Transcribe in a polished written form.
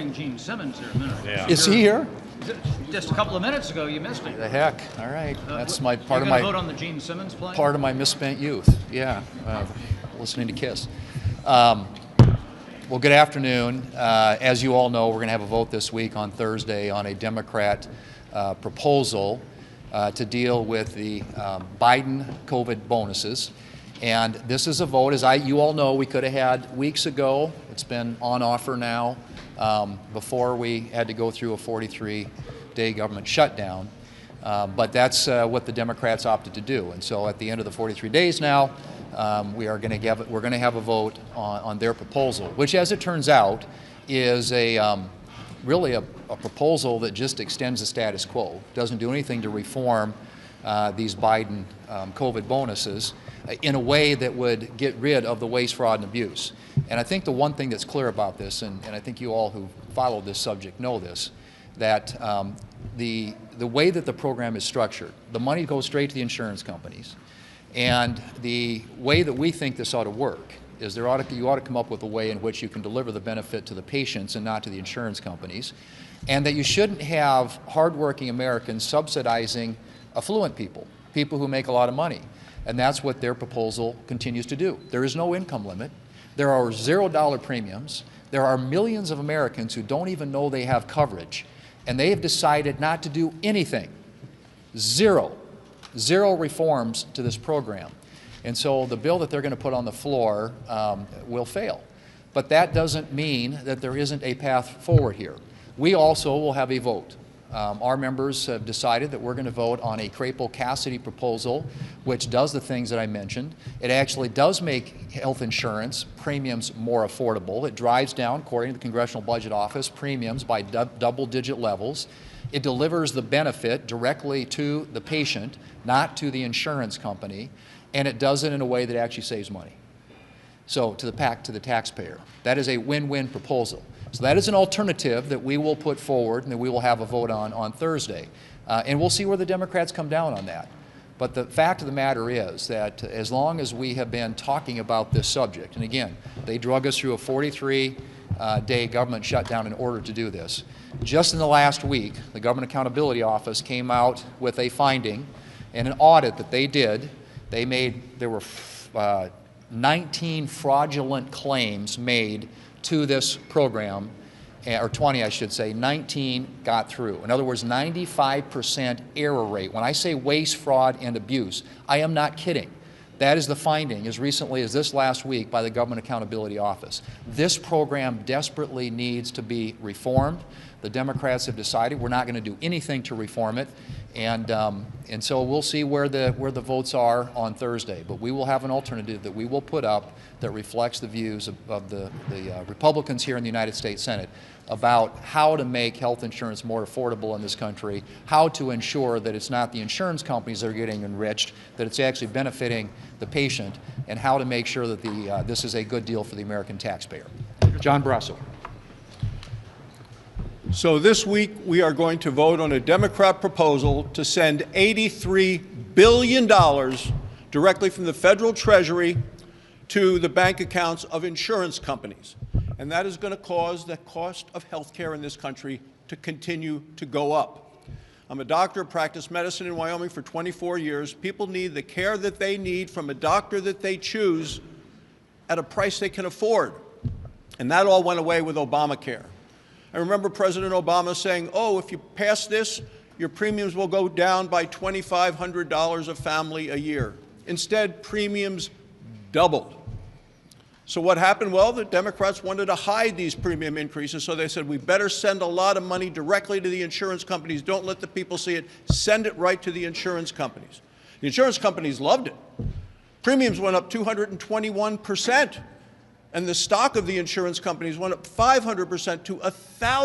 bring Gene Simmons here in a minute. Yeah. Is he here? Just a couple of minutes ago, you missed him. The heck! All right, that's my You're part of gonna my vote on the Gene Simmons plan? part of my misspent youth. Yeah, listening to Kiss. Well, good afternoon. As you all know, we're going to have a vote this week on Thursday on a Democrat proposal to deal with the Biden COVID bonuses. And this is a vote, as you all know, we could have had weeks ago. It's been on offer now before we had to go through a 43-day government shutdown. But that's what the Democrats opted to do. And so at the end of the 43 days now, we're going to have a vote on their proposal, which, as it turns out, is really a proposal that just extends the status quo. Doesn't do anything to reform these Biden COVID bonuses in a way that would get rid of the waste, fraud, and abuse. And I think the one thing that's clear about this, and I think you all who follow this subject know this, that the way that the program is structured, the money goes straight to the insurance companies. And the way that we think this ought to work is you ought to come up with a way in which you can deliver the benefit to the patients and not to the insurance companies, and that you shouldn't have hardworking Americans subsidizing affluent people who make a lot of money. And that's what their proposal continues to do. There is no income limit. There are $0 premiums. There are millions of Americans who don't even know they have coverage, and they have decided not to do anything. Zero reforms to this program. And so the bill that they're going to put on the floor will fail. But that doesn't mean that there isn't a path forward here. We also will have a vote. Our members have decided that we're going to vote on a Crapo-Cassidy proposal, which does the things that I mentioned. It actually does make health insurance premiums more affordable. It drives down, according to the Congressional Budget Office, premiums by double-digit levels. It delivers the benefit directly to the patient, not to the insurance company, and it does it in a way that actually saves money. So to the taxpayer. That is a win-win proposal. So that is an alternative that we will put forward and that we will have a vote on Thursday. And we'll see where the Democrats come down on that. But the fact of the matter is that as long as we have been talking about this subject, and again, they drug us through a 43-day government shutdown in order to do this. Just in the last week, the Government Accountability Office came out with a finding in an audit that they did. There were 19 fraudulent claims made to this program, or 20 I should say. 19 got through. In other words, 95% error rate. When I say waste, fraud, and abuse, I am not kidding. That is the finding as recently as this last week by the Government Accountability Office. This program desperately needs to be reformed. The Democrats have decided we're not going to do anything to reform it, and so we'll see where the votes are on Thursday. But we will have an alternative that we will put up that reflects the views of the Republicans here in the United States Senate about how to make health insurance more affordable in this country, how to ensure that it's not the insurance companies that are getting enriched, that it's actually benefiting the patient, and how to make sure that this is a good deal for the American taxpayer. John Barrasso. So this week we are going to vote on a Democrat proposal to send $83 billion directly from the federal treasury to the bank accounts of insurance companies. And that is going to cause the cost of health care in this country to continue to go up. I'm a doctor, practiced medicine in Wyoming for 24 years. People need the care that they need from a doctor that they choose at a price they can afford. And that all went away with Obamacare. I remember President Obama saying, oh, if you pass this, your premiums will go down by $2,500 a family a year. Instead, premiums doubled. So what happened? Well, the Democrats wanted to hide these premium increases, so they said, we better send a lot of money directly to the insurance companies. Don't let the people see it. Send it right to the insurance companies. The insurance companies loved it. Premiums went up 221%. And the stock of the insurance companies went up 500% to 1,000%.